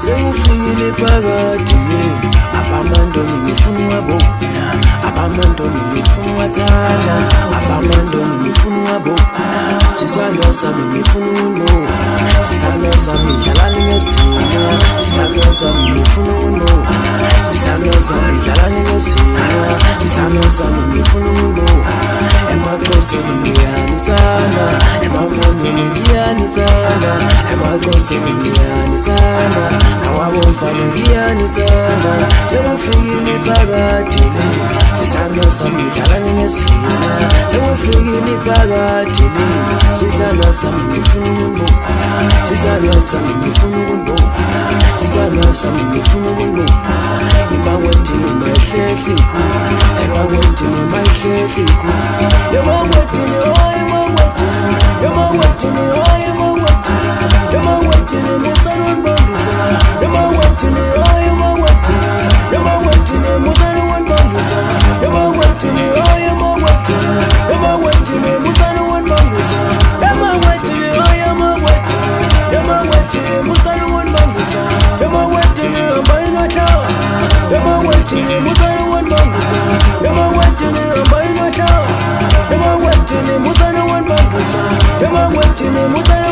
sewufikile phakathi abamandoni ngifuna wabona abamandoni ngifuna wathanda abamandoni ngifuna wabona sisalo sami ngifuna unona sisalo sami dlalani ngesimo sisalo sami ngifuna unona sisalo sami dlalani ngesimo sisalo sami ngifuna unona emakhosini ngiyanithanda emabondweni ngiyanithanda emakhosini ngiyanithanda awabomfana ngiyanithanda sewufikile phakathi sisalo sami dlalani ngesimo sewufikile phakathi sisalo sami ngifuna unona sisalo sami ngifuna unona sisalo sami ngifuna unona ibawetini mahlehliko ibawetini mahlehliko yamawetini oy mawetini yamawetini oy mawetini yamawetini mutsalon bangisa yamawetini oy mawetini yamawetini mutsalon bangisa yamawetini oy mawetini yamawetini mutsalon bangisa yamawetini oy mawetini yamawetini mutsalon bangisa yamawetini ambaina tawa yamawetini mutsalon bangisa yamawetini ambaina tawa yamawetini mutsalon bangisa yamawetini mutsalon